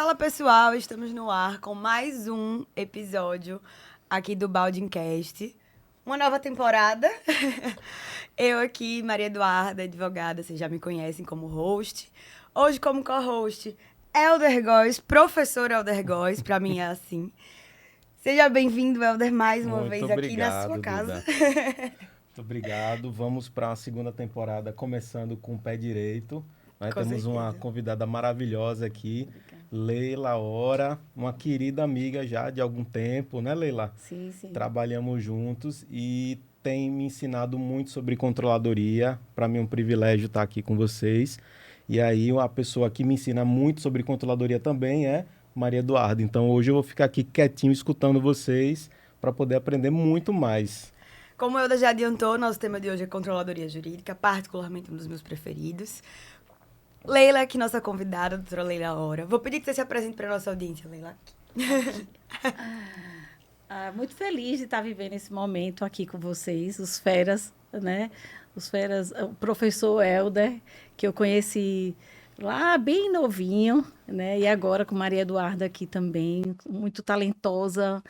Fala pessoal, estamos no ar com mais um episódio aqui do Baldincast. Uma nova temporada. Eu aqui, Maria Eduarda, advogada, vocês já me conhecem como host. Hoje como co-host, Elder Góes, professor Elder Góes, pra mim é assim. Seja bem-vindo, Elder, mais uma Muito vez aqui na sua obrigado, casa. Duda. Muito obrigado. Vamos para a segunda temporada, começando com o pé direito. Nós Com temos uma certeza. convidada maravilhosa aqui, Leila Ora, uma querida amiga já de algum tempo, né, Leila? Sim, sim. Trabalhamos juntos e tem me ensinado muito sobre controladoria. Para mim é um privilégio estar aqui com vocês. E aí, uma pessoa que me ensina muito sobre controladoria também é Maria Eduarda. Então, hoje eu vou ficar aqui quietinho escutando vocês para poder aprender muito mais. Como o Elder já adiantou, nosso tema de hoje é controladoria jurídica, particularmente um dos meus preferidos. Leila, aqui nossa convidada, a doutora Leila Ora. Vou pedir que você se apresente para a nossa audiência, Leila. Muito feliz de estar vivendo esse momento aqui com vocês, os feras, né? Os feras, o professor Elder, que eu conheci lá bem novinho, né? E agora com Maria Eduarda aqui também, muito talentosa.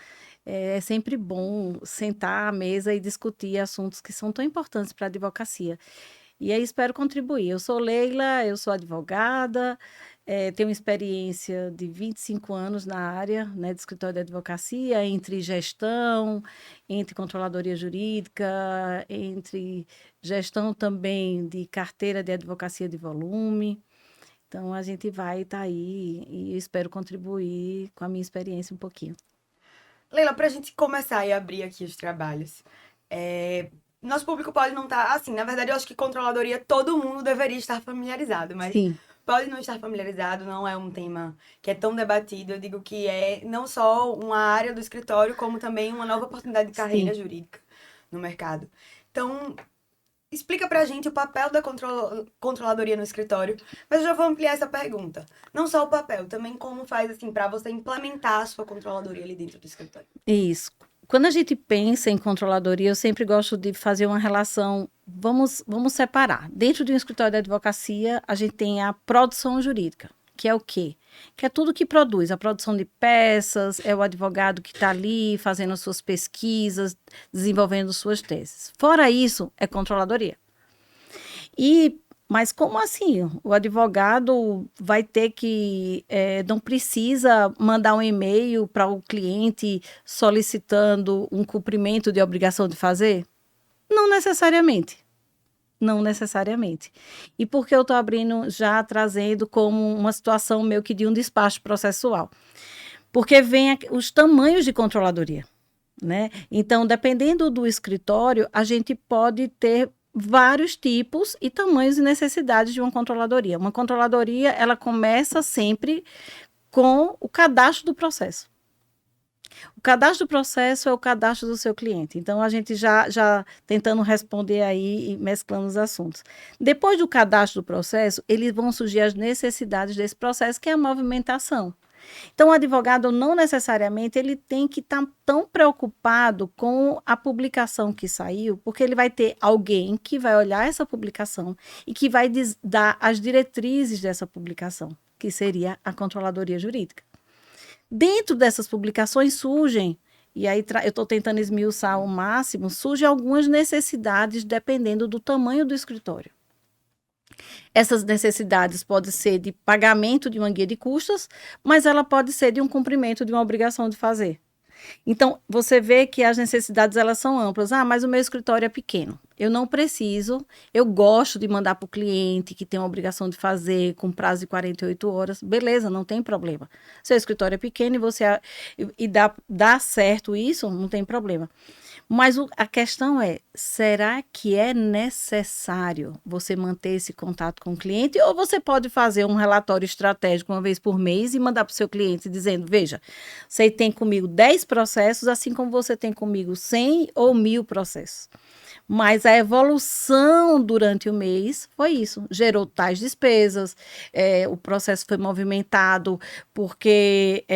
É sempre bom sentar à mesa e discutir assuntos que são tão importantes para a advocacia. E aí espero contribuir. Eu sou Leila, eu sou advogada, tenho experiência de 25 anos na área, né, de escritório de advocacia, entre gestão, entre controladoria jurídica, entre gestão também de carteira de advocacia de volume. Então, a gente vai estar aí e eu espero contribuir com a minha experiência um pouquinho. Leila, para a gente começar e abrir aqui os trabalhos, nosso público pode não estar, assim, na verdade eu acho que controladoria todo mundo deveria estar familiarizado, mas Sim, pode não estar familiarizado, não é um tema que é tão debatido. Eu digo que é não só uma área do escritório, como também uma nova oportunidade de carreira sim. jurídica no mercado. Então, explica pra gente o papel da controladoria no escritório, mas eu já vou ampliar essa pergunta. Não só o papel, também como faz, assim, para você implementar a sua controladoria ali dentro do escritório. Isso. Quando a gente pensa em controladoria, eu sempre gosto de fazer uma relação. Vamos separar. Dentro de um escritório de advocacia, a gente tem a produção jurídica, que é o quê? Que é tudo que produz. A produção de peças, é o advogado que está ali fazendo as suas pesquisas, desenvolvendo suas teses. Fora isso, é controladoria. Mas como assim? O advogado vai ter que, não precisa mandar um e-mail para o cliente solicitando um cumprimento de obrigação de fazer? Não necessariamente. Não necessariamente. E por que eu estou abrindo, já trazendo como uma situação meio que de um despacho processual? Porque vem os tamanhos de controladoria, né? Então, dependendo do escritório, a gente pode ter vários tipos e tamanhos e necessidades de uma controladoria. Uma controladoria, ela começa sempre com o cadastro do processo. O cadastro do processo é o cadastro do seu cliente. Então, a gente já tentando responder aí e mesclando os assuntos. Depois do cadastro do processo, eles vão surgir as necessidades desse processo, que é a movimentação. Então, o advogado não necessariamente ele tem que estar tão preocupado com a publicação que saiu, porque ele vai ter alguém que vai olhar essa publicação e que vai dar as diretrizes dessa publicação, que seria a controladoria jurídica. Dentro dessas publicações surgem, e aí eu estou tentando esmiuçar ao máximo, surgem algumas necessidades dependendo do tamanho do escritório. Essas necessidades podem ser de pagamento de uma guia de custas, mas ela pode ser de um cumprimento de uma obrigação de fazer. Então, você vê que as necessidades elas são amplas. Mas o meu escritório é pequeno. Eu não preciso, eu gosto de mandar para o cliente que tem uma obrigação de fazer com prazo de 48 horas. Beleza, não tem problema. Seu escritório é pequeno e dá certo isso, não tem problema. Mas a questão é, será que é necessário você manter esse contato com o cliente? Ou você pode fazer um relatório estratégico uma vez por mês e mandar para o seu cliente dizendo, veja, você tem comigo 10 processos, assim como você tem comigo 100 ou 1000 processos. Mas a evolução durante o mês foi isso, gerou tais despesas, o processo foi movimentado porque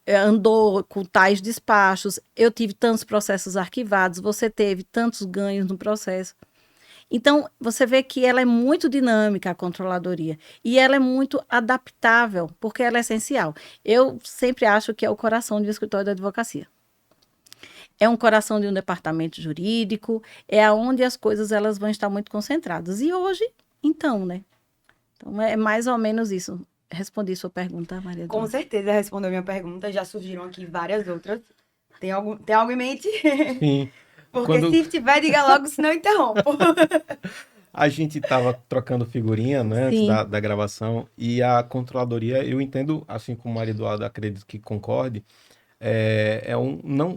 andou com tais despachos, eu tive tantos processos arquivados, você teve tantos ganhos no processo. Então, você vê que ela é muito dinâmica, a controladoria, e ela é muito adaptável, porque ela é essencial. Eu sempre acho que é o coração de um escritório de advocacia. É um coração de um departamento jurídico, é aonde as coisas elas vão estar muito concentradas. E hoje, então, né? Então, é mais ou menos isso. Respondi sua pergunta, Maria Com Eduarda. certeza respondeu minha pergunta. Já surgiram aqui várias outras. Tem algo em mente? Sim. Porque Quando se tiver, diga logo, senão eu interrompo. a gente estava trocando figurinha, né, antes Sim, da gravação, e a controladoria, eu entendo, assim como o Maria Eduarda, acredito que concorde,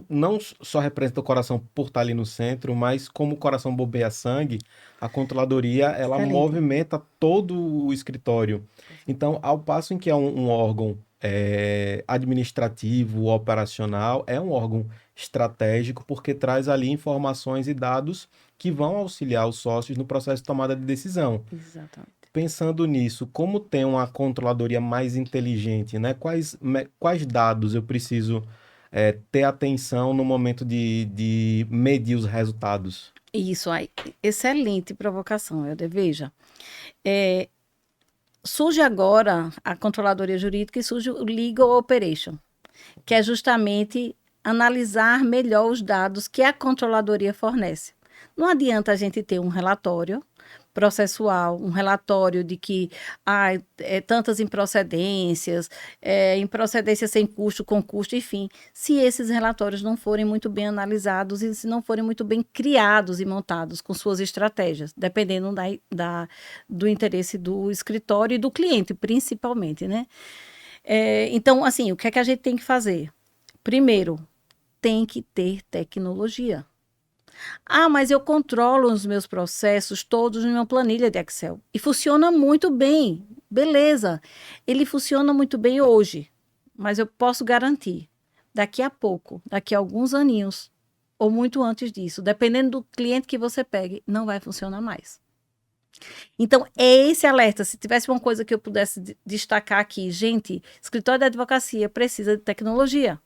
não só representa o coração por estar ali no centro, mas como o coração bombeia sangue, a controladoria, ela excelente. movimenta todo o escritório. Então, ao passo em que é um órgão administrativo, operacional, é um órgão estratégico, porque traz ali informações e dados que vão auxiliar os sócios no processo de tomada de decisão. Exatamente. Pensando nisso, como ter uma controladoria mais inteligente, né? Quais dados eu preciso ter atenção no momento de medir os resultados? Isso aí. Excelente provocação, Helder. Veja, surge agora a controladoria jurídica e surge o Legal Operation, que é justamente analisar melhor os dados que a controladoria fornece. Não adianta a gente ter um relatório processual, um relatório de que tantas improcedências sem custo, com custo, enfim, se esses relatórios não forem muito bem analisados e se não forem muito bem criados e montados com suas estratégias, dependendo do interesse do escritório e do cliente, principalmente, né? Então, assim, o que é que a gente tem que fazer? Primeiro, tem que ter tecnologia. Ah, mas eu controlo os meus processos todos numa planilha de Excel. E funciona muito bem. Beleza. Ele funciona muito bem hoje. Mas eu posso garantir, daqui a pouco, daqui a alguns aninhos, ou muito antes disso, dependendo do cliente que você pegue, não vai funcionar mais. Então, é esse alerta. Se tivesse uma coisa que eu pudesse destacar aqui, gente, escritório de advocacia precisa de tecnologia.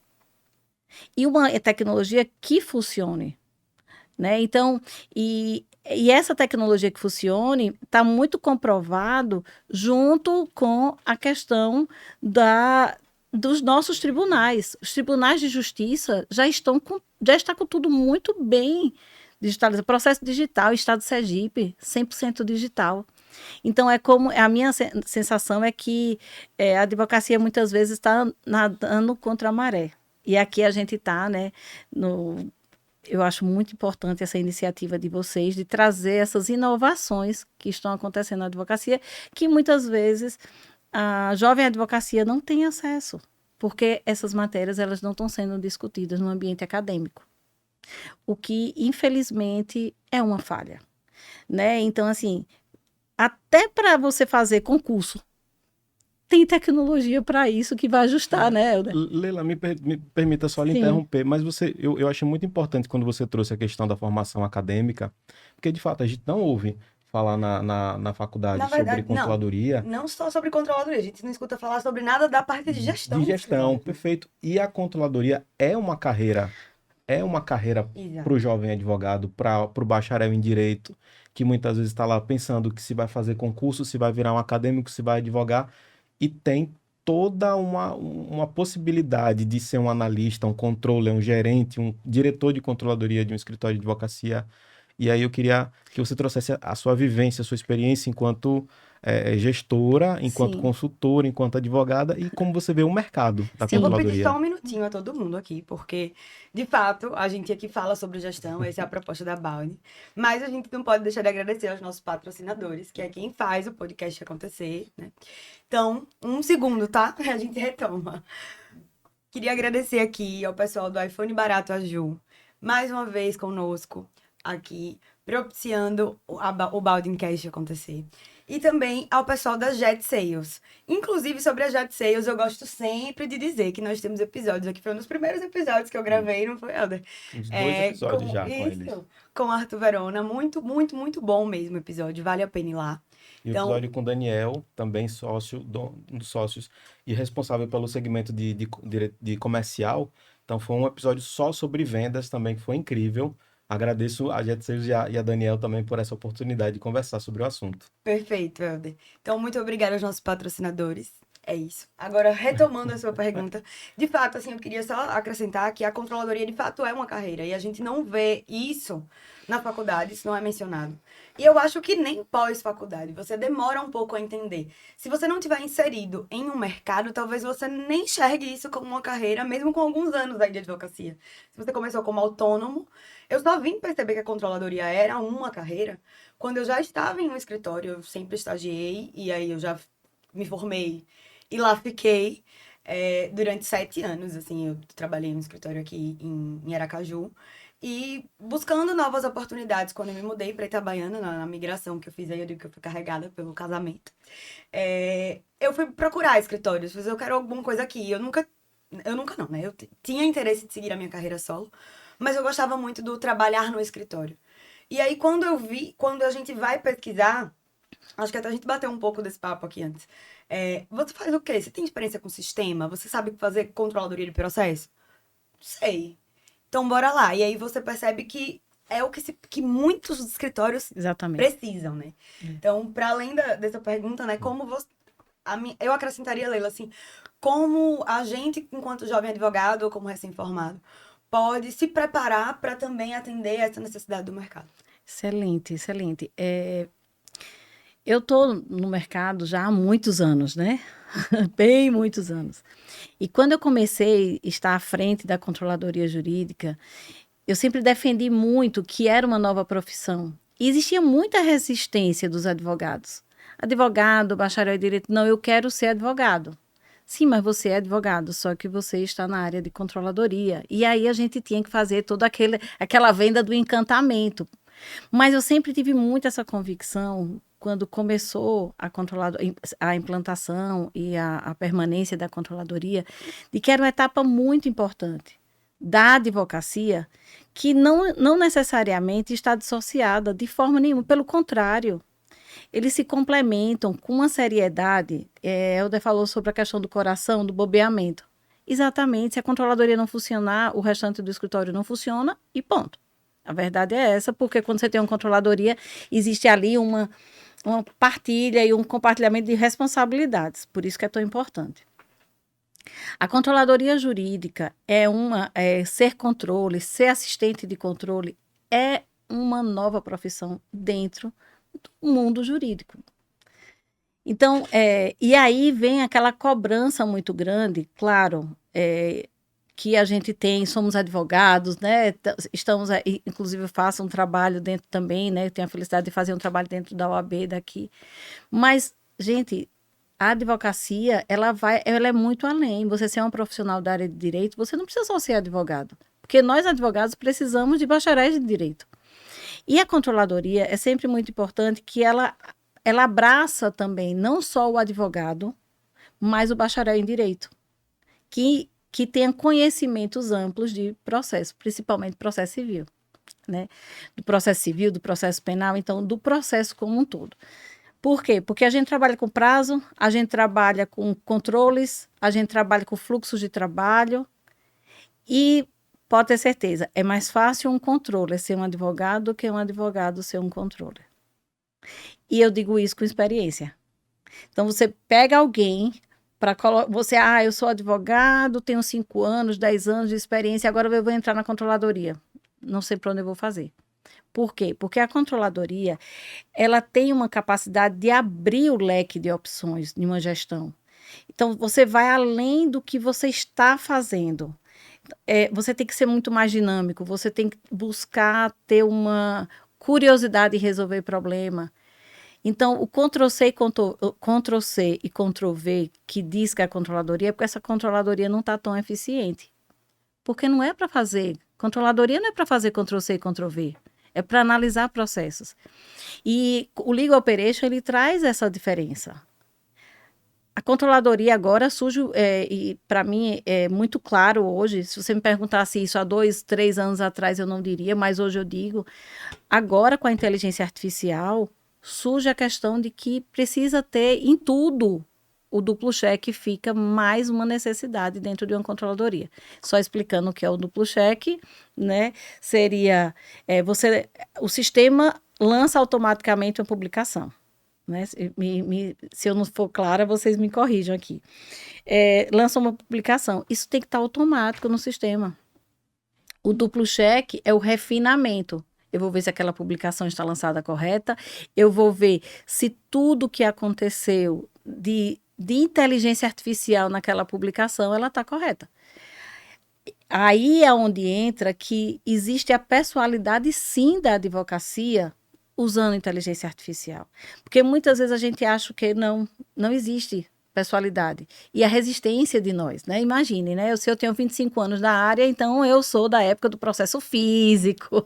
E uma tecnologia que funcione. Né? Então, e essa tecnologia que funcione está muito comprovado junto com a questão dos nossos tribunais. Os tribunais de justiça já está com tudo muito bem digitalizado. Processo digital, Estado de Sergipe, 100% digital. Então, a minha sensação é que a advocacia muitas vezes está nadando contra a maré. E aqui a gente está, né, eu acho muito importante essa iniciativa de vocês de trazer essas inovações que estão acontecendo na advocacia, que muitas vezes a jovem advocacia não tem acesso, porque essas matérias elas não estão sendo discutidas no ambiente acadêmico, o que infelizmente é uma falha, né? Então, assim, até para você fazer concurso tem tecnologia para isso que vai ajustar, né, Helder? Leila, me permita só lhe Sim. interromper, mas eu acho muito importante quando você trouxe a questão da formação acadêmica, porque de fato a gente não ouve falar na faculdade Na verdade, sobre controladoria. não só sobre controladoria, a gente não escuta falar sobre nada da parte de gestão. De gestão, perfeito. E a controladoria é uma carreira para o jovem advogado, para o bacharel em direito, que muitas vezes está lá pensando que se vai fazer concurso, se vai virar um acadêmico, se vai advogar, e tem toda uma possibilidade de ser um analista, um controller, um gerente, um diretor de controladoria de um escritório de advocacia. E aí eu queria que você trouxesse a sua vivência, a sua experiência enquanto gestora, enquanto Sim. consultora, enquanto advogada, e como você vê o mercado da Sim. Eu vou pedir controladoria. só um minutinho a todo mundo aqui, porque, de fato, a gente aqui fala sobre gestão, essa é a proposta da Balne, mas a gente não pode deixar de agradecer aos nossos patrocinadores, que é quem faz o podcast acontecer, né? Então, um segundo, tá? A gente retoma. Queria agradecer aqui ao pessoal do iPhone Barato Aju, mais uma vez conosco aqui, propiciando o Baldingcast acontecer. E também ao pessoal da Jet Sales. Inclusive, sobre a Jet Sales, eu gosto sempre de dizer que nós temos episódios aqui. Foi um dos primeiros episódios que eu gravei, não foi, Helder? Uns 2 episódios já com eles. Isso, com o Arthur Verona. Muito, muito, muito bom mesmo o episódio. Vale a pena ir lá. E o Então, episódio com o Daniel, também sócio, um dos sócios e responsável pelo segmento de comercial. Então foi um episódio só sobre vendas também, que foi incrível. Agradeço a Jetseus e a Daniel também por essa oportunidade de conversar sobre o assunto. Perfeito, Helder. Então, muito obrigada aos nossos patrocinadores. É isso. Agora, retomando a sua pergunta, de fato, assim, eu queria só acrescentar que a controladoria, de fato, é uma carreira. E a gente não vê isso na faculdade, isso não é mencionado. E eu acho que nem pós-faculdade, você demora um pouco a entender. Se você não tiver inserido em um mercado, talvez você nem enxergue isso como uma carreira, mesmo com alguns anos aí de advocacia. Se você começou como autônomo, eu só vim perceber que a controladoria era uma carreira quando eu já estava em um escritório, eu sempre estagiei, e aí eu já me formei e lá fiquei durante 7 anos, assim, eu trabalhei no escritório aqui em Aracaju. E buscando novas oportunidades, quando eu me mudei para Itabaiana, na migração que eu fiz aí, eu digo que eu fui carregada pelo casamento. Eu fui procurar escritórios, eu quero alguma coisa aqui. Eu nunca não, né? Tinha interesse de seguir a minha carreira solo, mas eu gostava muito do trabalhar no escritório. E aí, quando a gente vai pesquisar, acho que até a gente bateu um pouco desse papo aqui antes. Você faz o quê? Você tem experiência com sistema? Você sabe fazer controladoria de processo? Sei. Então, bora lá. E aí você percebe que é o que muitos escritórios Exatamente. precisam, né? Então, para além dessa pergunta, né, como você... eu acrescentaria, Leila, assim, como a gente, enquanto jovem advogado ou como recém-formado, pode se preparar para também atender essa necessidade do mercado. Excelente, excelente. Eu estou no mercado já há muitos anos, né? Bem muitos anos. E quando eu comecei a estar à frente da controladoria jurídica, eu sempre defendi muito que era uma nova profissão. E existia muita resistência dos advogados. Advogado, bacharel em direito, não, eu quero ser advogado. Sim, mas você é advogado, só que você está na área de controladoria. E aí a gente tinha que fazer toda aquela venda do encantamento. Mas eu sempre tive muito essa convicção, quando começou a implantação e a permanência da controladoria, de que era uma etapa muito importante da advocacia, que não necessariamente está dissociada de forma nenhuma, pelo contrário. Eles se complementam com uma seriedade. Helder falou sobre a questão do coração, do bobeamento. Exatamente, se a controladoria não funcionar, o restante do escritório não funciona e ponto. A verdade é essa, porque quando você tem uma controladoria, existe ali uma partilha e um compartilhamento de responsabilidades. Por isso que é tão importante. A controladoria jurídica ser controle, ser assistente de controle, é uma nova profissão dentro do mundo jurídico. Então, e aí vem aquela cobrança muito grande, claro, que a gente somos advogados, né? Estamos aí, inclusive eu faço um trabalho dentro também, né? Eu tenho a felicidade de fazer um trabalho dentro da OAB daqui. Mas, gente, a advocacia, ela é muito além. Você ser um profissional da área de direito, você não precisa só ser advogado. Porque nós, advogados, precisamos de bacharéis de direito. E a controladoria é sempre muito importante que ela abraça também não só o advogado, mas o bacharel em direito, que tenha conhecimentos amplos de processo, principalmente processo civil, né? Do processo civil, do processo penal, então do processo como um todo. Por quê? Porque a gente trabalha com prazo, a gente trabalha com controles, a gente trabalha com fluxos de trabalho e pode ter certeza, é mais fácil um controller ser um advogado do que um advogado ser um controller. E eu digo isso com experiência. Então, você pega alguém para você, eu sou advogado, tenho 5 anos, 10 anos de experiência, agora eu vou entrar na controladoria. Não sei para onde eu vou fazer. Por quê? Porque a controladoria, ela tem uma capacidade de abrir o leque de opções de uma gestão. Então, você vai além do que você está fazendo. Você tem que ser muito mais dinâmico, você tem que buscar ter uma curiosidade de resolver problema. Então, o Ctrl-C e Ctrl-V que diz que é a controladoria, é porque essa controladoria não está tão eficiente. Porque não é para fazer. Controladoria não é para fazer Ctrl-C e Ctrl-V. É para analisar processos. E o Legal Operation, ele traz essa diferença. A controladoria agora surge, e para mim é muito claro hoje, se você me perguntasse isso há 2, 3 anos atrás, eu não diria, mas hoje eu digo, agora com a inteligência artificial, surge a questão de que precisa ter em tudo o duplo cheque fica mais uma necessidade dentro de uma controladoria. Só explicando o que é o duplo cheque, né? Seria, o sistema lança automaticamente uma publicação. Né? Se eu não for clara, vocês me corrijam aqui. Lança uma publicação. Isso tem que estar automático no sistema. O duplo cheque é o refinamento. Eu vou ver se aquela publicação está lançada correta. Eu vou ver se tudo que aconteceu de inteligência artificial naquela publicação, ela está correta. Aí é onde entra que existe a pessoalidade, sim, da advocacia usando inteligência artificial. Porque muitas vezes a gente acha que não existe pessoalidade. E a resistência de nós, né? Imagine, né? Se eu tenho 25 anos na área, então eu sou da época do processo físico,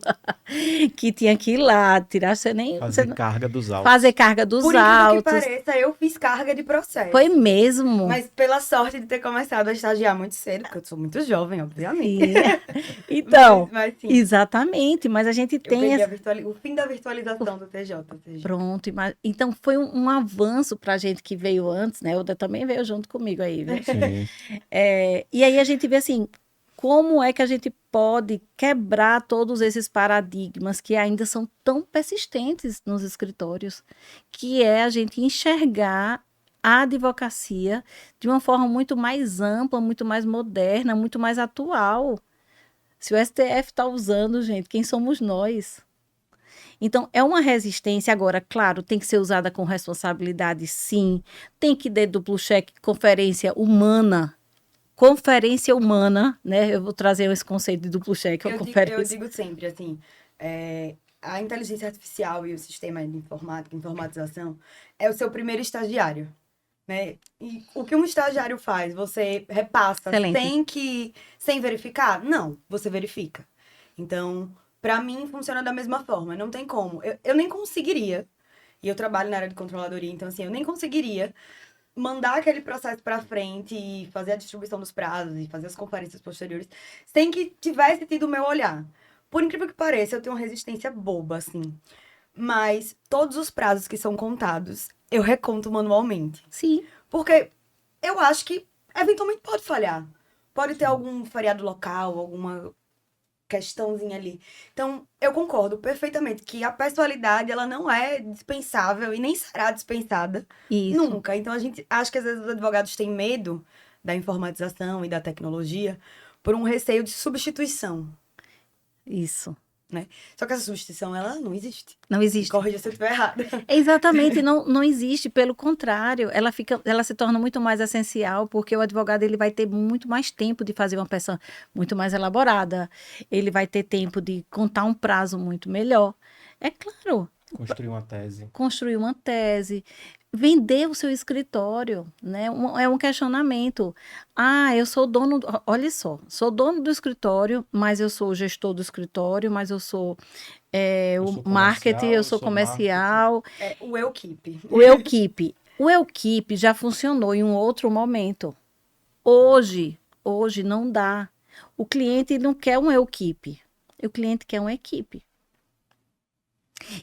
que tinha que ir lá, tirar, Fazer carga dos autos. Fazer carga dos Por autos. Por incrível que pareça, eu fiz carga de processo. Foi mesmo. Mas pela sorte de ter começado a estagiar muito cedo, porque eu sou muito jovem, obviamente. Então, mas, sim, exatamente, mas a gente tem... o fim da virtualização do TJ. Pronto, então foi um avanço para a gente que veio antes, né? O Oda também veio junto comigo aí, né? Sim. E aí a gente vê assim, como é que a gente pode quebrar todos esses paradigmas que ainda são tão persistentes nos escritórios, que é a gente enxergar a advocacia de uma forma muito mais ampla, muito mais moderna, muito mais atual. Se o STF está usando, gente, quem somos nós? Então, é uma resistência. Agora, claro, tem que ser usada com responsabilidade, sim. Tem que ter duplo cheque, conferência humana, né? Eu vou trazer esse conceito de duplo cheque ou conferência. Eu digo sempre, assim, a inteligência artificial e o sistema de informática, informatização, é o seu primeiro estagiário, né? E o que um estagiário faz? Você repassa sem verificar? Não, você verifica. Então, para mim, funciona da mesma forma. Não tem como. Eu nem conseguiria, e eu trabalho na área de controladoria, então, assim, eu nem conseguiria mandar aquele processo para frente e fazer a distribuição dos prazos e fazer as conferências posteriores sem que tivesse tido o meu olhar. Por incrível que pareça, eu tenho uma resistência boba, assim. Mas todos os prazos que são contados, eu reconto manualmente. Sim. Porque eu acho que, eventualmente, pode falhar. Pode ter algum feriado local, alguma questãozinha ali. Então, eu concordo perfeitamente que a pessoalidade, ela não é dispensável e nem será dispensada nunca. Então, a gente acha que às vezes os advogados têm medo da informatização e da tecnologia por um receio de substituição. Isso. Né? Só que essa substituição, ela não existe. Não existe. Corrija se eu estiver errada. Exatamente, não existe. Pelo contrário, ela se torna muito mais essencial, porque o advogado ele vai ter muito mais tempo de fazer uma peça muito mais elaborada. Ele vai ter tempo de contar um prazo muito melhor. É claro. Construir uma tese. Vender o seu escritório, né? É um questionamento. Eu sou dono... Olha só, sou dono do escritório, mas eu sou o gestor do escritório, mas eu sou o marketing, eu sou comercial. O Equipe. O Equipe já funcionou em um outro momento. Hoje não dá. O cliente não quer um Equipe. O cliente quer uma equipe.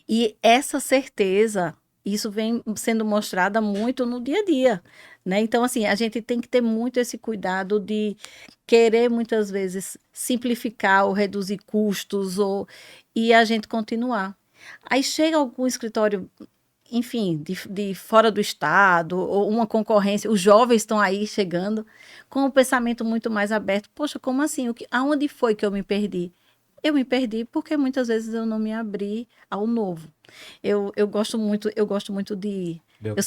E essa certeza... Isso vem sendo mostrada muito no dia a dia, né? Então, assim, a gente tem que ter muito esse cuidado de querer, muitas vezes, simplificar ou reduzir custos e a gente continuar. Aí chega algum escritório, enfim, de fora do estado, ou uma concorrência, os jovens estão aí chegando com um pensamento muito mais aberto. Poxa, como assim? Aonde foi que eu me perdi? Eu me perdi porque muitas vezes eu não me abri ao novo. Eu gosto muito de... Eu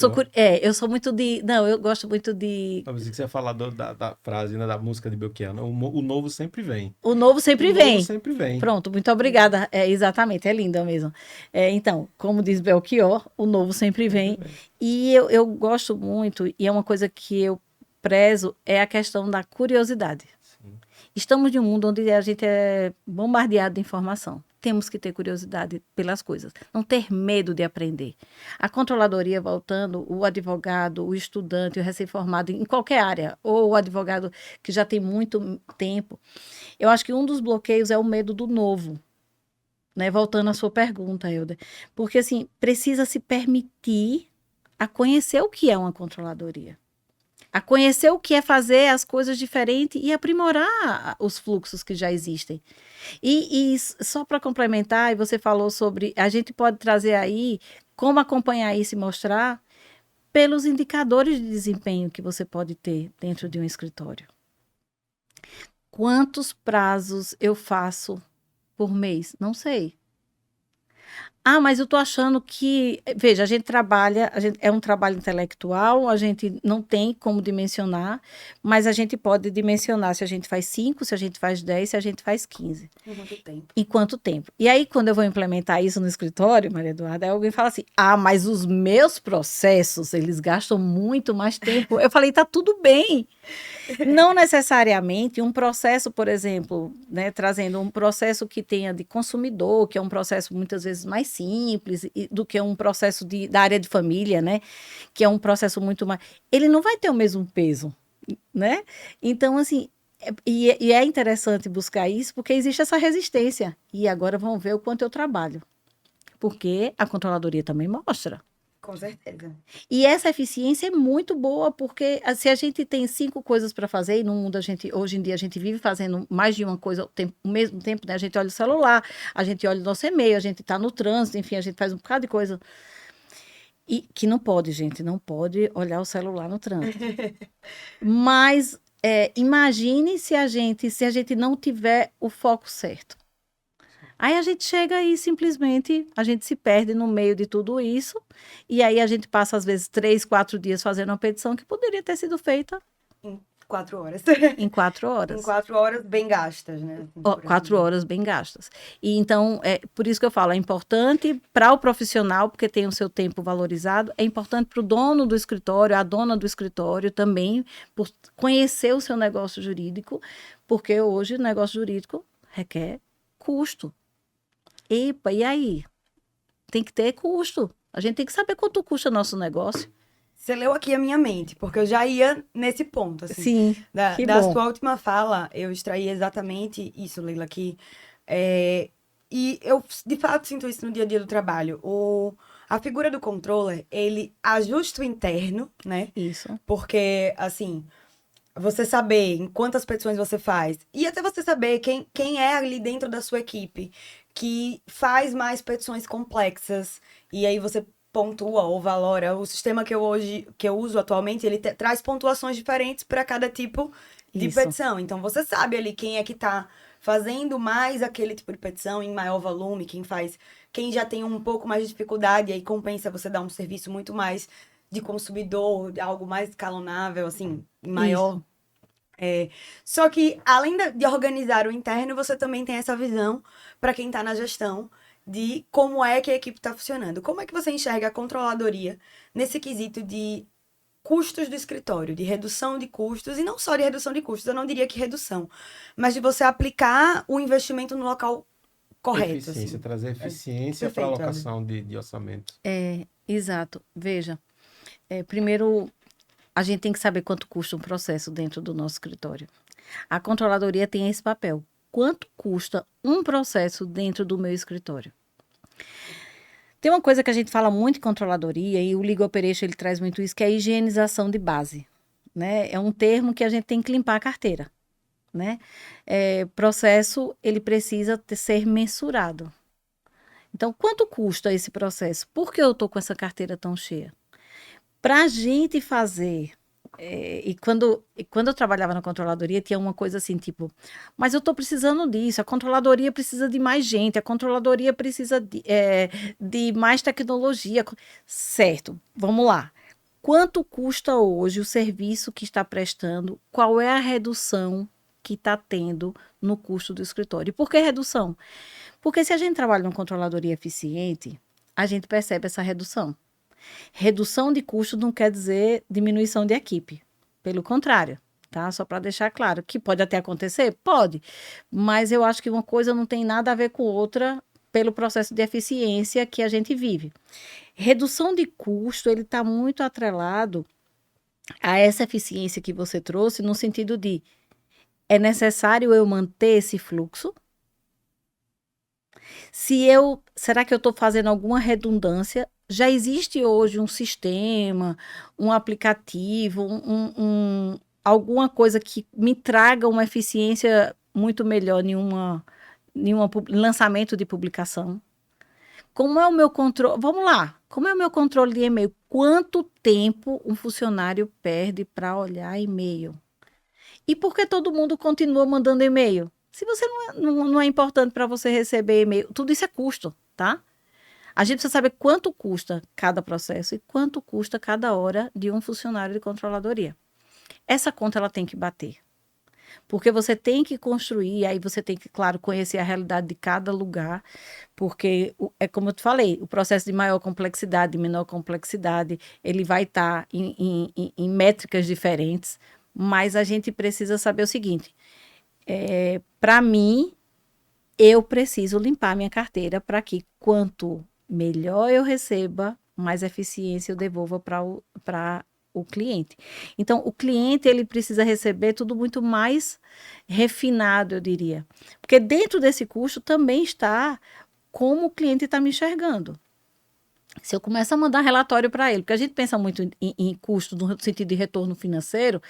sou muito de... Não, eu gosto muito de... Eu pensei que você ia falar da frase, né, da música de Belchior. O novo sempre vem. O novo sempre vem. O novo sempre vem. Pronto, muito obrigada. Exatamente, é linda mesmo. Então, como diz Belchior, o novo sempre vem. E eu gosto muito, e é uma coisa que eu prezo, é a questão da curiosidade. Estamos em um mundo onde a gente é bombardeado de informação. Temos que ter curiosidade pelas coisas. Não ter medo de aprender. A controladoria, voltando, o advogado, o estudante, o recém-formado, em qualquer área, ou o advogado que já tem muito tempo, eu acho que um dos bloqueios é o medo do novo. Né? Voltando à sua pergunta, Hilda. Porque, assim, precisa se permitir a conhecer o que é uma controladoria. a conhecer o que é fazer as coisas diferentes e aprimorar os fluxos que já existem. E só para complementar, e você falou sobre, a gente pode trazer aí como acompanhar isso e mostrar pelos indicadores de desempenho que você pode ter dentro de um escritório. Quantos prazos eu faço por mês? Não sei. Ah, mas eu tô achando que... Veja, a gente trabalha, é um trabalho intelectual, a gente não tem como dimensionar, mas a gente pode dimensionar se a gente faz 5, se a gente faz 10, se a gente faz 15. Em quanto tempo? Em quanto tempo? E aí, quando eu vou implementar isso no escritório, Maria Eduarda, aí alguém fala assim, ah, mas os meus processos, eles gastam muito mais tempo. Eu falei, tá tudo bem. Não necessariamente um processo, por exemplo, né, trazendo um processo que tenha de consumidor, que é um processo muitas vezes mais simples do que um processo da área de família, né, que é um processo muito mais... Ele não vai ter o mesmo peso, né? Então, assim, e é interessante buscar isso porque existe essa resistência. E agora vamos ver o quanto eu trabalho. Porque a controladoria também mostra. Com certeza. E essa eficiência é muito boa, porque se a gente tem 5 coisas para fazer, e no mundo hoje em dia a gente vive fazendo mais de uma coisa ao mesmo tempo, né? A gente olha o celular, a gente olha o nosso e-mail, a gente está no trânsito, enfim, a gente faz um bocado de coisa. E que não pode, gente, não pode olhar o celular no trânsito. Mas imagine se a gente não tiver o foco certo. Aí a gente chega e simplesmente a gente se perde no meio de tudo isso. E aí a gente passa, às vezes, 3, 4 dias fazendo uma petição que poderia ter sido feita em 4 horas. Em 4 horas. Em 4 horas bem gastas, né? 4 horas bem gastas. E então, por isso que eu falo, é importante para o profissional, porque tem o seu tempo valorizado, é importante para o dono do escritório, a dona do escritório também, por conhecer o seu negócio jurídico, porque hoje o negócio jurídico requer custo. Epa, e aí? Tem que ter custo. A gente tem que saber quanto custa nosso negócio. Você leu aqui a minha mente, porque eu já ia nesse ponto, assim. Sim, que da bom. sua última fala, eu extraí exatamente isso, Leila, aqui. E eu, de fato, sinto isso no dia a dia do trabalho. A figura do controller, ele ajusta o interno, né? Isso. Porque, assim, você saber em quantas petições você faz, e até você saber quem é ali dentro da sua equipe que faz mais petições complexas, e aí você pontua ou valora. O sistema que eu uso atualmente, ele traz pontuações diferentes para cada tipo de Isso. petição. Então você sabe ali quem é que tá fazendo mais aquele tipo de petição em maior volume, quem já tem um pouco mais de dificuldade, aí compensa você dar um serviço muito mais de consumidor, algo mais escalonável, assim, maior. Isso. Só que, além de organizar o interno, você também tem essa visão para quem está na gestão de como é que a equipe está funcionando. Como é que você enxerga a controladoria nesse quesito de custos do escritório, de redução de custos, e não só de redução de custos, eu não diria que redução, mas de você aplicar o investimento no local correto. Eficiência, Assim. trazer eficiência para a Perfeito, alocação de orçamento. Exato. Veja, primeiro, a gente tem que saber quanto custa um processo dentro do nosso escritório. A controladoria tem esse papel. Quanto custa um processo dentro do meu escritório? Tem uma coisa que a gente fala muito em controladoria, e o Legal Operation ele traz muito isso, que é a higienização de base. Né? É um termo que a gente tem que limpar a carteira. Né? Processo, ele precisa ser mensurado. Então, quanto custa esse processo? Por que eu estou com essa carteira tão cheia? Para a gente fazer, e quando eu trabalhava na controladoria, tinha uma coisa assim, tipo, mas eu estou precisando disso, a controladoria precisa de mais gente, a controladoria precisa de mais tecnologia. Certo, vamos lá. Quanto custa hoje o serviço que está prestando? Qual é a redução que está tendo no custo do escritório? E por que redução? Porque se a gente trabalha numa controladoria eficiente, a gente percebe essa redução. Redução de custo não quer dizer diminuição de equipe. Pelo contrário, tá? Só para deixar claro que pode até acontecer? Pode. Mas eu acho que uma coisa não tem nada a ver com outra pelo processo de eficiência que a gente vive. Redução de custo, ele está muito atrelado a essa eficiência que você trouxe, no sentido de é necessário eu manter esse fluxo? Será que eu estou fazendo alguma redundância? já existe hoje um sistema, um aplicativo, alguma coisa que me traga uma eficiência muito melhor em lançamento de publicação. Como é o meu controle? Vamos lá. Como é o meu controle de e-mail? Quanto tempo um funcionário perde para olhar e-mail? E por que todo mundo continua mandando e-mail? Se você não é importante para você receber e-mail, tudo isso é custo, tá? A gente precisa saber quanto custa cada processo e quanto custa cada hora de um funcionário de controladoria. Essa conta ela tem que bater. Porque você tem que construir, aí você tem que, claro, conhecer a realidade de cada lugar, porque é como eu te falei, o processo de maior complexidade, de menor complexidade, ele vai estar em métricas diferentes, mas a gente precisa saber o seguinte, para mim, eu preciso limpar minha carteira para que quanto melhor eu receba, mais eficiência eu devolva para o cliente. Então, o cliente, ele precisa receber tudo muito mais refinado, eu diria. Porque dentro desse custo também está como o cliente está me enxergando. Se eu começo a mandar relatório para ele, porque a gente pensa muito em custo no sentido de retorno financeiro,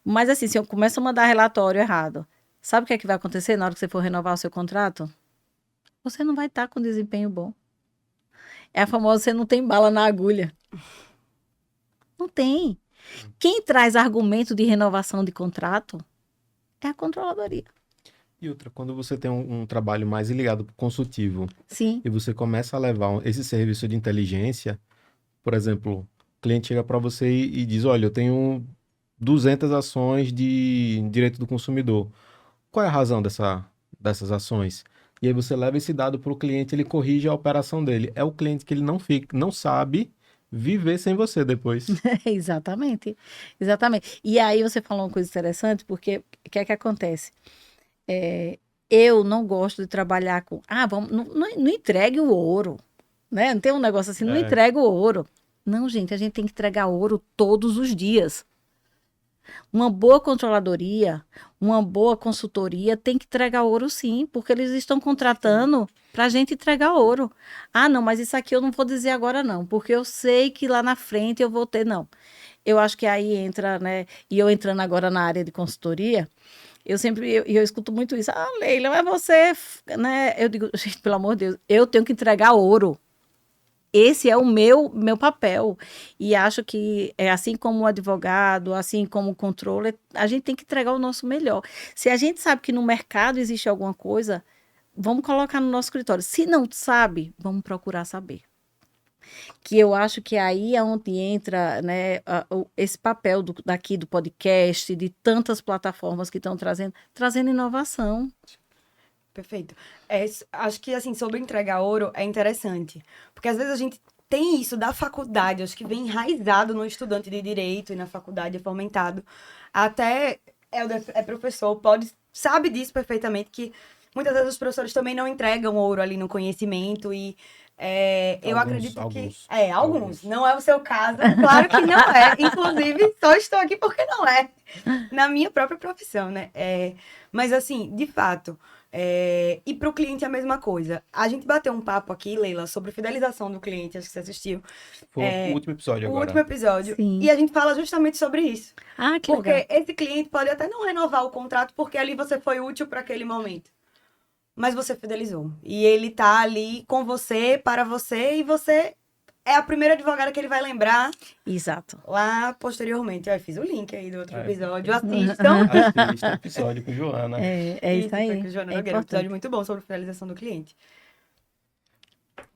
mas assim, se eu começo a mandar relatório errado, sabe o que é que vai acontecer na hora que você for renovar o seu contrato? Você não vai estar com desempenho bom. É a famosa, você não tem bala na agulha. Não tem. Quem traz argumento de renovação de contrato é a controladoria. E outra, quando você tem um trabalho mais ligado para o consultivo, Sim. e você começa a levar esse serviço de inteligência, por exemplo, o cliente chega para você e diz, olha, eu tenho 200 ações de direito do consumidor. Qual é a razão dessas ações? E aí você leva esse dado para o cliente, ele corrige a operação dele. É o cliente que ele não sabe viver sem você depois. Exatamente. Exatamente. E aí você falou uma coisa interessante, porque o que é que acontece? Eu não gosto de trabalhar com... não entregue o ouro, né? Não tem um negócio assim, não entregue o ouro. Não, gente, a gente tem que entregar ouro todos os dias. Uma boa controladoria, uma boa consultoria tem que entregar ouro sim, porque eles estão contratando para a gente entregar ouro. Ah, não, mas isso aqui eu não vou dizer agora não, porque eu sei que lá na frente eu vou ter, não. Eu acho que aí entra, né, e eu entrando agora na área de consultoria, eu escuto muito isso. Ah, Leila, mas você, né, eu digo, gente, pelo amor de Deus, eu tenho que entregar ouro. Esse é o meu papel. E acho que, assim como o advogado, assim como o controller, a gente tem que entregar o nosso melhor. Se a gente sabe que no mercado existe alguma coisa, vamos colocar no nosso escritório. Se não sabe, vamos procurar saber. Que eu acho que aí é onde entra, né, esse papel daqui do podcast, de tantas plataformas que estão trazendo inovação. Perfeito. Acho que, assim, sobre entregar ouro é interessante. Porque, às vezes, a gente tem isso da faculdade, acho que vem enraizado no estudante de direito e na faculdade é fomentado. Até é professor, sabe disso perfeitamente, que muitas vezes os professores também não entregam ouro ali no conhecimento e eu acredito que... Alguns. Não é o seu caso, claro que não é. Inclusive, só estou aqui porque não é. Na minha própria profissão, né? Mas, assim, de fato... e para o cliente é a mesma coisa. A gente bateu um papo aqui, Leila, sobre fidelização do cliente, acho que você assistiu. Foi o último episódio agora. O último episódio. Sim. E a gente fala justamente sobre isso. Ah, que porque legal. esse cliente pode até não renovar o contrato, porque ali você foi útil para aquele momento. Mas você fidelizou. E ele tá ali com você, para você, e você é a primeira advogada que ele vai lembrar. Exato. Lá posteriormente. Eu fiz o link aí do outro episódio. Assistam. Assista o episódio com Joana. Isso aí. Com Joana Nogueira, um episódio muito bom sobre fidelização do cliente.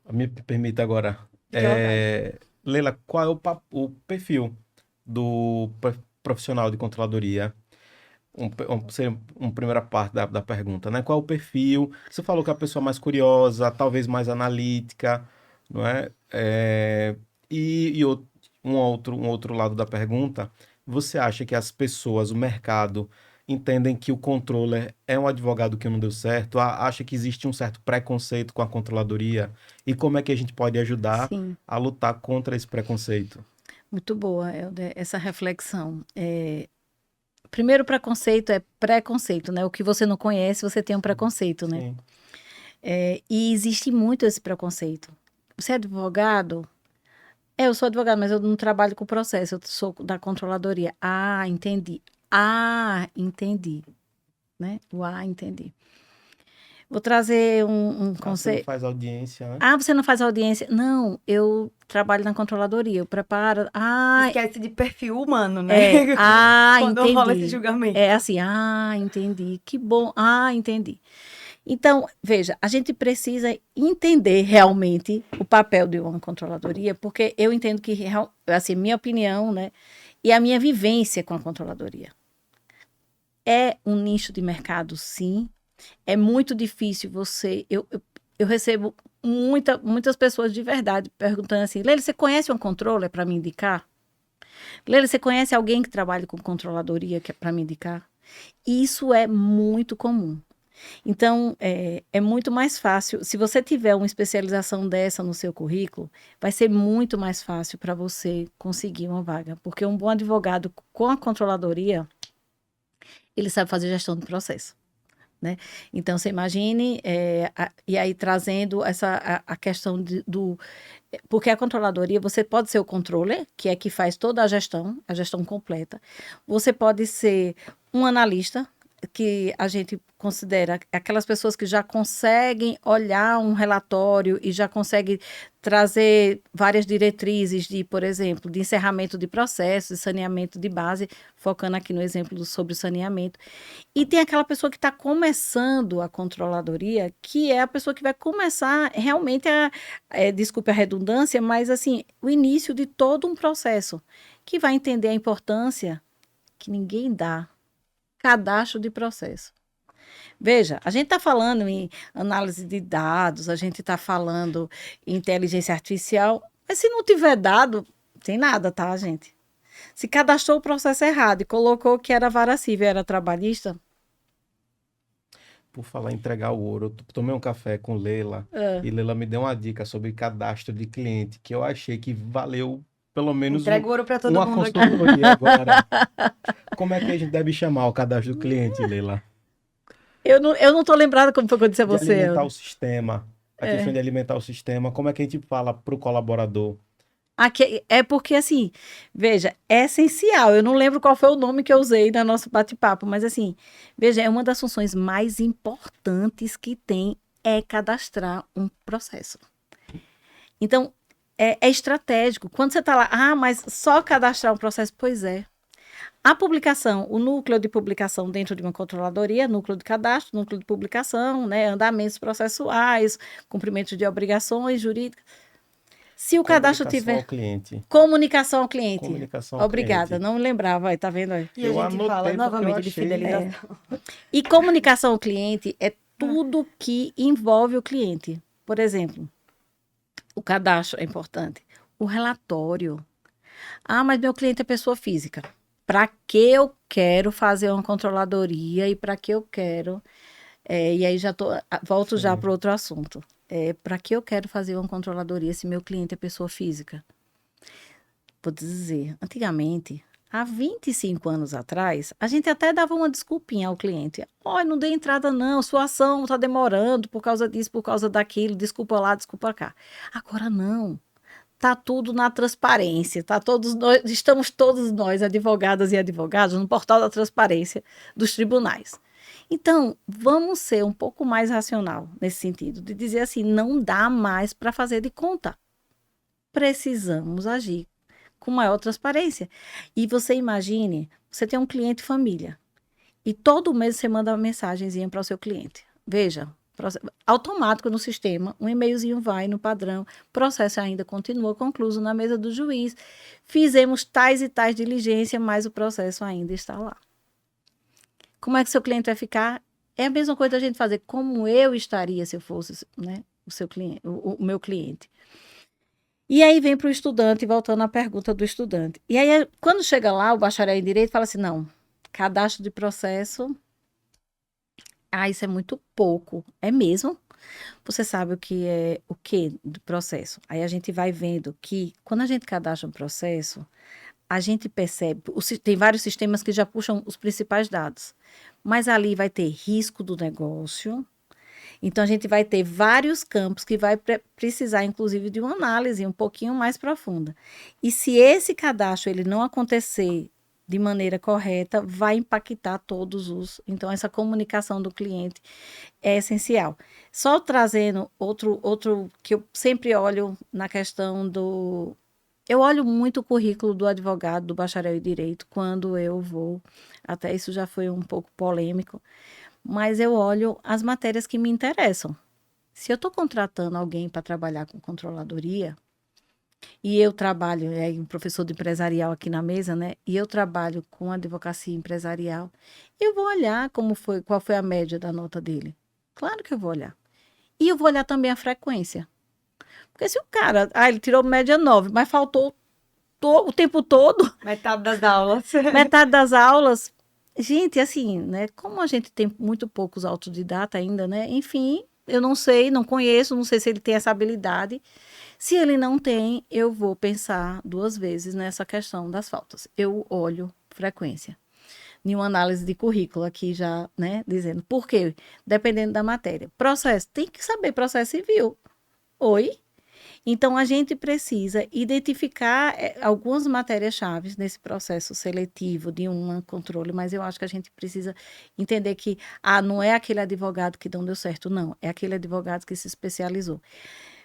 Me permita agora. Leila, qual é o perfil do profissional de controladoria? Seria uma primeira parte da pergunta, né? Qual é o perfil? Você falou que é a pessoa mais curiosa, talvez mais analítica, não é? Um outro lado da pergunta, você acha que as pessoas, o mercado, entendem que o controller é um advogado que não deu certo? Acha que existe um certo preconceito com a controladoria? E como é que a gente pode ajudar Sim. a lutar contra esse preconceito? Muito boa, Helder, essa reflexão. Primeiro preconceito é preconceito, né? O que você não conhece, você tem um preconceito, né? Sim. E existe muito esse preconceito. Você é advogado? Eu sou advogada, mas eu não trabalho com processo, eu sou da controladoria. Ah, entendi. Entendi. Né? Entendi. Vou trazer um Você não conceito. faz audiência, né? Você não faz audiência? Não, eu trabalho na controladoria, eu preparo. Esquece de perfil humano, né? Quando rola esse Entendi. julgamento. É assim, entendi. Que bom. Entendi. Então, veja, a gente precisa entender realmente o papel de uma controladoria, porque eu entendo que, assim, minha opinião, né, e a minha vivência com a controladoria. É um nicho de mercado, sim. É muito difícil você. Eu recebo muitas pessoas de verdade perguntando assim: Leila, você conhece um controller para me indicar? Leila, você conhece alguém que trabalha com controladoria que é para me indicar? Isso é muito comum. Então, é muito mais fácil. Se você tiver uma especialização dessa no seu currículo, vai ser muito mais fácil para você conseguir uma vaga. Porque um bom advogado com a controladoria, ele sabe fazer gestão de processo. Né? Então, você imagine, e aí trazendo a questão do... Porque a controladoria, você pode ser o controller, que é que faz toda a gestão completa. Você pode ser um analista, que a gente considera aquelas pessoas que já conseguem olhar um relatório e já conseguem trazer várias diretrizes de, por exemplo, de encerramento de processo, de saneamento de base, focando aqui no exemplo sobre o saneamento. E tem aquela pessoa que está começando a controladoria, que é a pessoa que vai começar realmente desculpe a redundância, mas assim, o início de todo um processo, que vai entender a importância que ninguém dá. Cadastro de processo. Veja, a gente está falando em análise de dados, a gente está falando em inteligência artificial, mas se não tiver dado, tem nada, tá, gente? Se cadastrou o processo errado e colocou que era vara civil, era trabalhista. Por falar em entregar o ouro, eu tomei um café com Leila e Leila me deu uma dica sobre cadastro de cliente que eu achei que valeu pelo menos Entrega ouro para todo uma mundo aqui. consultoria agora. Como é que a gente deve chamar o cadastro do cliente, Leila? Eu não tô lembrada como foi que eu disse a De você. alimentar o sistema. A questão de alimentar o sistema. Como é que a gente fala para o colaborador? Aqui, é porque, assim, veja, é essencial. Eu não lembro qual foi o nome que eu usei no nosso bate-papo, mas, assim, veja, é uma das funções mais importantes que tem é cadastrar um processo. Então, é estratégico. Quando você está lá, mas só cadastrar um processo, pois é. A publicação, o núcleo de publicação dentro de uma controladoria, núcleo de cadastro, núcleo de publicação, né, andamentos processuais, cumprimento de obrigações jurídicas. Se o cadastro tiver... Comunicação ao cliente. Comunicação ao Obrigada, cliente. não me lembrava, tá vendo aí? E a gente fala novamente de fidelização. E comunicação ao cliente é tudo que envolve o cliente. Por exemplo, o cadastro é importante. O relatório. Mas meu cliente é pessoa física. Para que eu quero fazer uma controladoria e para que eu quero... e aí volto já para outro assunto. Para que eu quero fazer uma controladoria se meu cliente é pessoa física? Vou dizer, antigamente, há 25 anos atrás, a gente até dava uma desculpinha ao cliente. Não dei entrada não, sua ação está demorando por causa disso, por causa daquilo, desculpa lá, desculpa cá. Agora não. Está tudo na transparência, estamos todos nós, advogadas e advogados, no portal da transparência dos tribunais. Então, vamos ser um pouco mais racional nesse sentido, de dizer assim, não dá mais para fazer de conta. Precisamos agir com maior transparência. E você imagine, você tem um cliente família, e todo mês você manda uma mensagenzinha para o seu cliente. Veja, automático no sistema, um e-mailzinho vai no padrão, processo ainda continua concluído na mesa do juiz, fizemos tais e tais diligências, mas o processo ainda está lá. Como é que seu cliente vai ficar? É a mesma coisa da gente fazer como eu estaria se eu fosse, né, o seu cliente, o meu cliente. E aí vem para o estudante, voltando à pergunta do estudante. E aí, quando chega lá, o bacharel em direito fala assim, não, cadastro de processo... isso é muito pouco. É mesmo? Você sabe o que é o que do processo? Aí a gente vai vendo que quando a gente cadastra um processo, a gente percebe, tem vários sistemas que já puxam os principais dados, mas ali vai ter risco do negócio Então, a gente vai ter vários campos que vai precisar, inclusive, de uma análise um pouquinho mais profunda. E se esse cadastro ele não acontecer de maneira correta, vai impactar todos os... Então, essa comunicação do cliente é essencial. Só trazendo outro que eu sempre olho na questão do... Eu olho muito o currículo do advogado, do bacharel em direito, quando eu vou... Até isso já foi um pouco polêmico, mas eu olho as matérias que me interessam. Se eu estou contratando alguém para trabalhar com controladoria, e eu trabalho, um professor de empresarial aqui na mesa, né? E eu trabalho com advocacia empresarial, eu vou olhar qual foi a média da nota dele. Claro que eu vou olhar. E eu vou olhar também a frequência. Porque se o cara, ele tirou média 9, mas faltou o tempo todo. Metade das aulas. Metade das aulas. Gente, assim, né? Como a gente tem muito poucos autodidatas ainda, né? Enfim, eu não sei, não conheço, não sei se ele tem essa habilidade. Se ele não tem, eu vou pensar 2 vezes nessa questão das faltas. Eu olho frequência. Em uma análise de currículo aqui já, né, dizendo. Por quê? Dependendo da matéria. Processo, tem que saber processo civil. Oi? Então, a gente precisa identificar algumas matérias-chave nesse processo seletivo de um controle, mas eu acho que a gente precisa entender que não é aquele advogado que não deu certo, não. É aquele advogado que se especializou.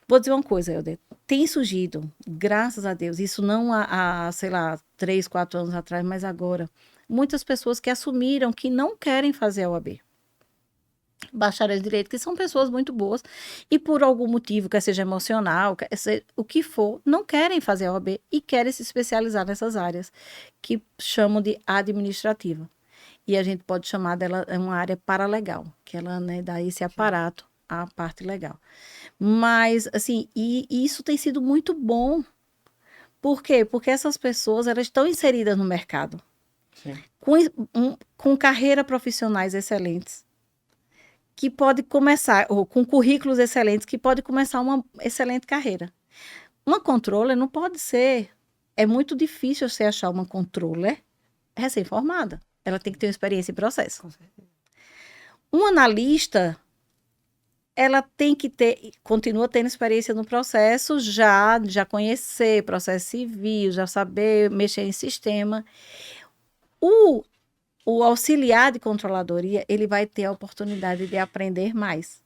Vou dizer uma coisa, Helder. Tem surgido, graças a Deus, isso não há, sei lá, 3, 4 anos atrás, mas agora, muitas pessoas que assumiram que não querem fazer a OAB. Bacharéis de direito, que são pessoas muito boas, e por algum motivo, quer seja emocional, quer seja o que for, não querem fazer a OAB e querem se especializar nessas áreas, que chamam de administrativa. E a gente pode chamar dela uma área paralegal, que ela, né, dá esse aparato à parte legal. Mas, assim, e isso tem sido muito bom. Por quê? Porque essas pessoas, elas estão inseridas no mercado. Sim. Com carreiras profissionais excelentes, que pode começar, ou com currículos excelentes, que pode começar uma excelente carreira. Uma controller não pode ser... É muito difícil você achar uma controller recém-formada. Ela tem que ter uma experiência em processo. Com certeza. Um analista... ela tem que continua tendo experiência no processo, já conhecer processo civil, já saber mexer em sistema. O auxiliar de controladoria, ele vai ter a oportunidade de aprender mais.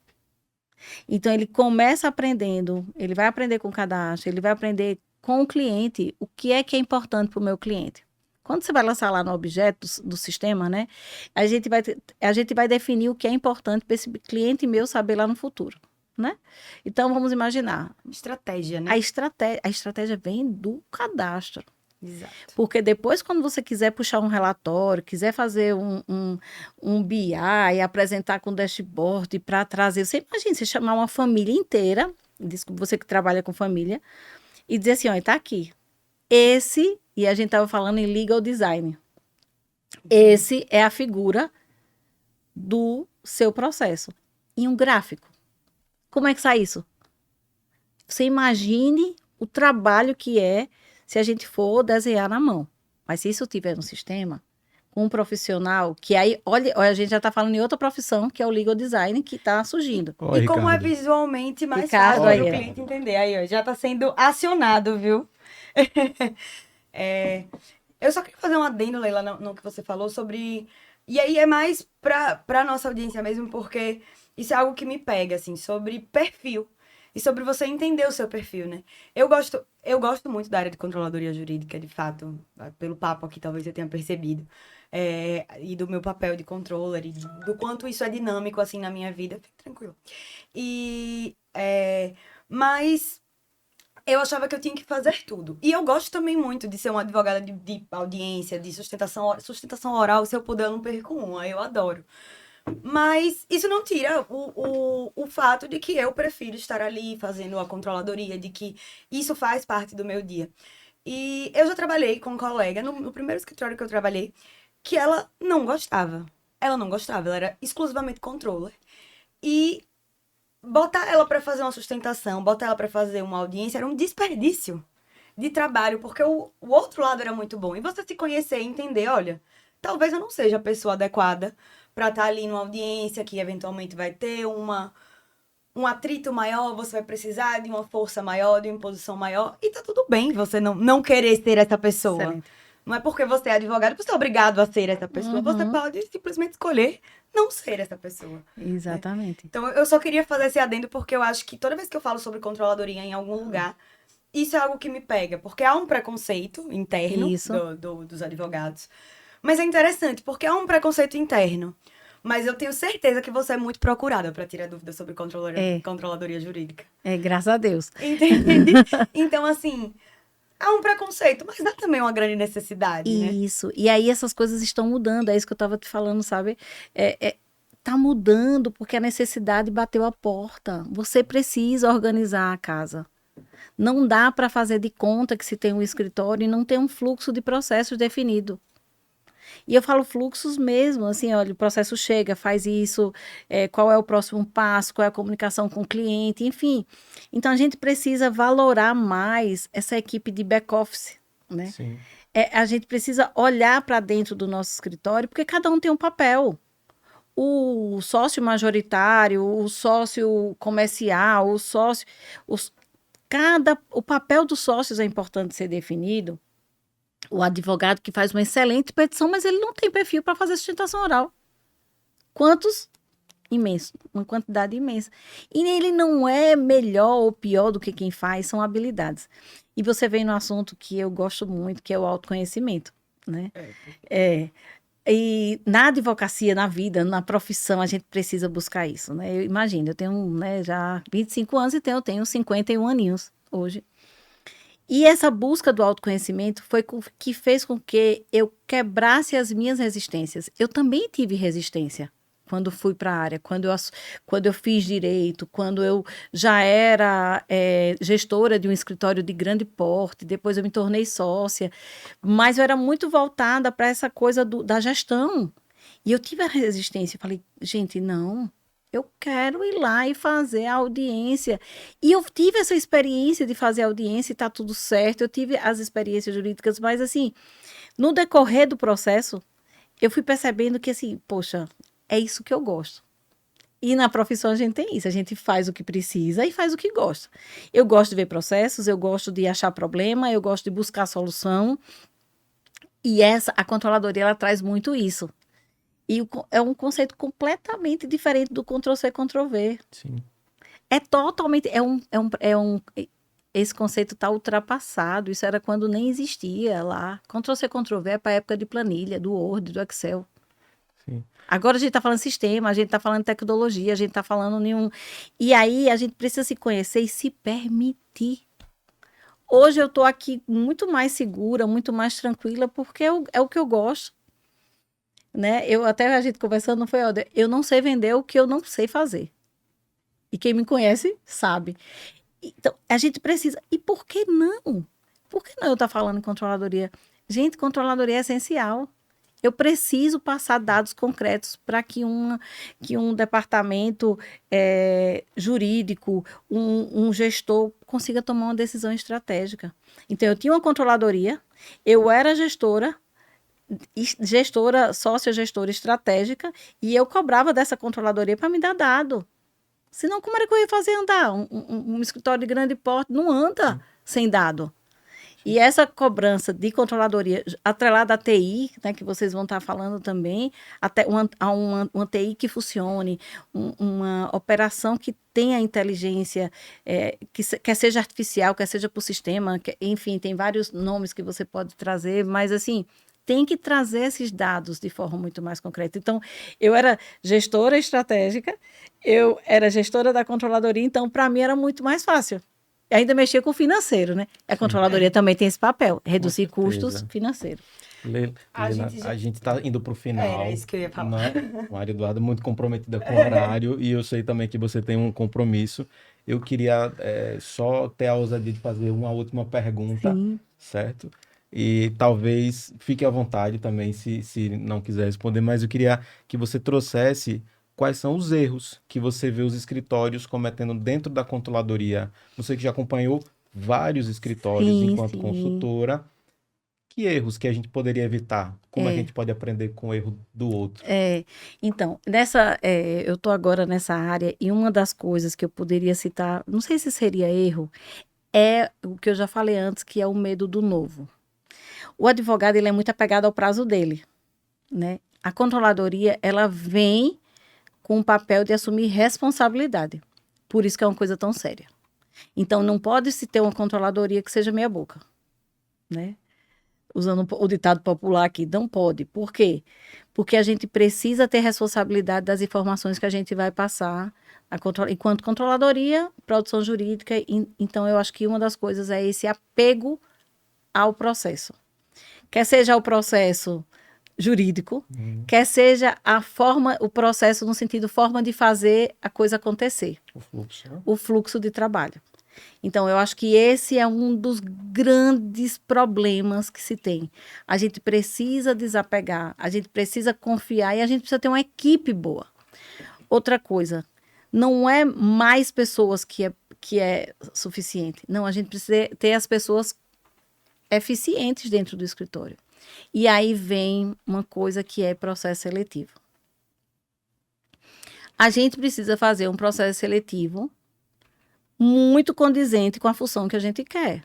Então, ele começa aprendendo, ele vai aprender com o cadastro, ele vai aprender com o cliente o que é importante para o meu cliente. Quando você vai lançar lá no objeto do sistema, né, a gente vai definir o que é importante para esse cliente meu saber lá no futuro, né? Então, vamos imaginar. Estratégia, né? A estratégia vem do cadastro. Exato. Porque depois, quando você quiser puxar um relatório, quiser fazer um BI, apresentar com dashboard para trazer... Você imagina, você chamar uma família inteira, você que trabalha com família, e dizer assim, está aqui. E a gente estava falando em legal design. Esse é a figura do seu processo. E um gráfico. Como é que sai isso? Você imagine o trabalho que é se a gente for desenhar na mão. Mas se isso tiver no sistema, com um profissional, que aí, olha, a gente já está falando em outra profissão, que é o legal design, que está surgindo. E como é visualmente mais Ricardo, fácil para o cliente entender. Aí, ó, já está sendo acionado, viu? Eu só queria fazer um adendo, Leila, no que você falou sobre... E aí é mais para nossa audiência mesmo, porque isso é algo que me pega, assim, sobre perfil. E sobre você entender o seu perfil, né? Eu gosto muito da área de controladoria jurídica, de fato. Pelo papo aqui, talvez você tenha percebido. E do meu papel de controller, e do quanto isso é dinâmico, assim, na minha vida. Fique tranquilo. Mas... eu achava que eu tinha que fazer tudo. E eu gosto também muito de ser uma advogada de audiência, de sustentação oral. Se eu puder, eu não perco uma. Eu adoro. Mas isso não tira o fato de que eu prefiro estar ali fazendo a controladoria, de que isso faz parte do meu dia. E eu já trabalhei com um colega, no primeiro escritório que eu trabalhei, que ela não gostava. Ela era exclusivamente controller. E botar ela para fazer uma sustentação, botar ela para fazer uma audiência, era um desperdício de trabalho, porque o outro lado era muito bom. E você se conhecer e entender, olha, talvez eu não seja a pessoa adequada para estar ali numa audiência que eventualmente vai ter uma um atrito maior, você vai precisar de uma força maior, de uma imposição maior. E tá tudo bem você não querer ser essa pessoa. Excelente. Não é porque você é advogado que você é obrigado a ser essa pessoa. Você pode simplesmente escolher não ser essa pessoa. Exatamente. Então, eu só queria fazer esse adendo porque eu acho que toda vez que eu falo sobre controladoria em algum lugar, isso é algo que me pega. Porque há um preconceito interno Isso. dos advogados. Mas é interessante, porque há um preconceito interno. Mas eu tenho certeza que você é muito procurada para tirar dúvidas sobre controladoria jurídica. Graças a Deus. Entende? Então, assim, há um preconceito, mas há também uma grande necessidade, né? Isso. E aí essas coisas estão mudando, é isso que eu estava te falando, sabe? Tá mudando porque a necessidade bateu a porta. Você precisa organizar a casa. Não dá para fazer de conta que se tem um escritório e não tem um fluxo de processos definido. E eu falo fluxos mesmo, assim, olha, o processo chega, faz isso, qual é o próximo passo, qual é a comunicação com o cliente, enfim. Então, a gente precisa valorar mais essa equipe de back-office, né? Sim. A gente precisa olhar para dentro do nosso escritório, porque cada um tem um papel. O sócio majoritário, o sócio comercial, o sócio... O papel dos sócios é importante ser definido. O advogado que faz uma excelente petição, mas ele não tem perfil para fazer sustentação oral. Quantos? Imenso, uma quantidade imensa. E ele não é melhor ou pior do que quem faz, são habilidades. E você vem no assunto que eu gosto muito, que é o autoconhecimento, né? E na advocacia, na vida, na profissão, a gente precisa buscar isso, né? Eu imagino, eu tenho, né, já 25 anos e eu tenho 51 aninhos hoje. E essa busca do autoconhecimento foi que fez com que eu quebrasse as minhas resistências. Eu também tive resistência quando fui para a área, quando eu fiz direito, quando eu já era gestora de um escritório de grande porte, depois eu me tornei sócia, mas eu era muito voltada para essa coisa da gestão. E eu tive a resistência, falei, gente, não, eu quero ir lá e fazer a audiência. E eu tive essa experiência de fazer audiência e tá tudo certo, eu tive as experiências jurídicas, mas assim, no decorrer do processo, eu fui percebendo que assim, poxa, é isso que eu gosto. E na profissão a gente tem isso, a gente faz o que precisa e faz o que gosta. Eu gosto de ver processos, eu gosto de achar problema, eu gosto de buscar solução. E a controladoria, ela traz muito isso. E é um conceito completamente diferente do Ctrl-C, Ctrl-V. Sim. É totalmente... Esse conceito está ultrapassado. Isso era quando nem existia lá. Ctrl-C, Ctrl-V é para a época de planilha, do Word, do Excel. Sim. Agora a gente está falando sistema, a gente está falando tecnologia, a gente está falando nenhum... E aí a gente precisa se conhecer e se permitir. Hoje eu estou aqui muito mais segura, muito mais tranquila, porque é o que eu gosto. Né? Até a gente conversando, não foi, eu não sei vender o que eu não sei fazer. E quem me conhece sabe. Então, a gente precisa. E por que não? Por que não eu estar falando em controladoria? Gente, controladoria é essencial. Eu preciso passar dados concretos para que um departamento jurídico, um gestor consiga tomar uma decisão estratégica. Então, eu tinha uma controladoria, eu era gestora, sócia gestora estratégica, e eu cobrava dessa controladoria para me dar dado. Senão, como era que eu ia fazer andar? Um escritório de grande porte não anda sem dado. E essa cobrança de controladoria atrelada à TI, né, que vocês vão estar falando também, até uma TI que funcione, uma operação que tenha inteligência, quer seja artificial, quer seja por sistema, enfim, tem vários nomes que você pode trazer, mas assim, tem que trazer esses dados de forma muito mais concreta. Então, eu era gestora estratégica, eu era gestora da controladoria, então, para mim, era muito mais fácil. Ainda mexia com o financeiro, né? A controladoria também tem esse papel, reduzir custos financeiros. A gente está indo para o final. Era isso que eu ia falar. Né? Maria Eduarda é muito comprometida com o horário e eu sei também que você tem um compromisso. Eu queria só ter a ousadia de fazer uma última pergunta, certo? E talvez fique à vontade também se não quiser responder, mas eu queria que você trouxesse quais são os erros que você vê os escritórios cometendo dentro da controladoria. Você que já acompanhou vários escritórios enquanto consultora, que erros que a gente poderia evitar? Como a gente pode aprender com o erro do outro? Então, eu estou agora nessa área e uma das coisas que eu poderia citar, não sei se seria erro, é o que eu já falei antes, que é o medo do novo. O advogado, ele é muito apegado ao prazo dele, né? A controladoria, ela vem com o papel de assumir responsabilidade. Por isso que é uma coisa tão séria. Então, não pode se ter uma controladoria que seja meia boca, né? Usando o ditado popular aqui, não pode. Por quê? Porque a gente precisa ter responsabilidade das informações que a gente vai passar enquanto controladoria, produção jurídica. Então, eu acho que uma das coisas é esse apego ao processo. Quer seja o processo jurídico, quer seja o processo no sentido forma de fazer a coisa acontecer. O fluxo, né? O fluxo de trabalho. Então, eu acho que esse é um dos grandes problemas que se tem. A gente precisa desapegar, a gente precisa confiar e a gente precisa ter uma equipe boa. Outra coisa, não é mais pessoas que é suficiente. Não, a gente precisa ter as pessoas eficientes dentro do escritório. E aí vem uma coisa que é processo seletivo. A gente precisa fazer um processo seletivo muito condizente com a função que a gente quer.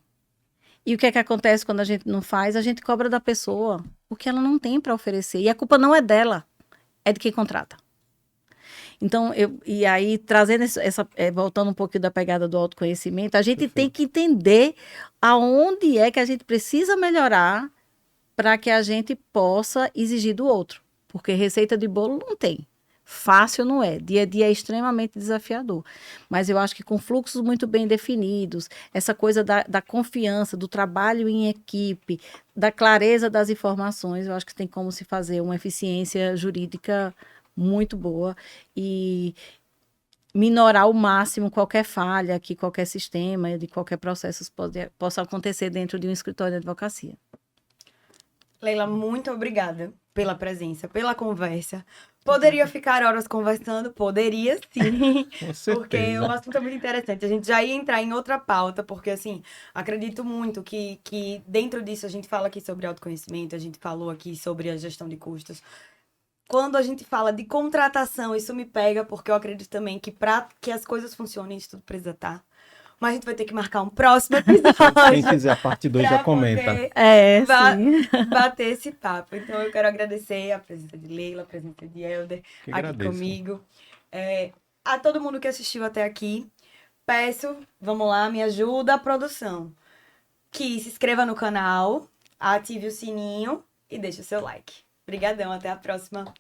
E o que é que acontece quando a gente não faz? A gente cobra da pessoa o que ela não tem para oferecer. E a culpa não é dela, é de quem contrata. Então, e aí, trazendo voltando um pouquinho da pegada do autoconhecimento, a gente tem que entender aonde é que a gente precisa melhorar para que a gente possa exigir do outro. Porque receita de bolo não tem. Fácil não é, dia a dia é extremamente desafiador, mas eu acho que com fluxos muito bem definidos, essa coisa da confiança, do trabalho em equipe, da clareza das informações, eu acho que tem como se fazer uma eficiência jurídica muito boa e minorar ao máximo qualquer falha que qualquer sistema, de qualquer processo possa acontecer dentro de um escritório de advocacia. Leila, muito obrigada pela presença, pela conversa. Poderia ficar horas conversando? Poderia, sim. Com certeza. Porque o assunto é muito interessante. A gente já ia entrar em outra pauta, porque, assim, acredito muito que dentro disso a gente fala aqui sobre autoconhecimento, a gente falou aqui sobre a gestão de custos. Quando a gente fala de contratação, isso me pega, porque eu acredito também que para que as coisas funcionem, isso tudo precisa estar. Mas a gente vai ter que marcar um próximo episódio. Quem quiser a parte 2 já comenta. Sim. Bater esse papo. Então, eu quero agradecer a presença de Leila, a presença de Helder Que aqui agradeço. comigo. A todo mundo que assistiu até aqui, peço, vamos lá, me ajuda a produção. Que se inscreva no canal, ative o sininho e deixe o seu like. Obrigadão, até a próxima.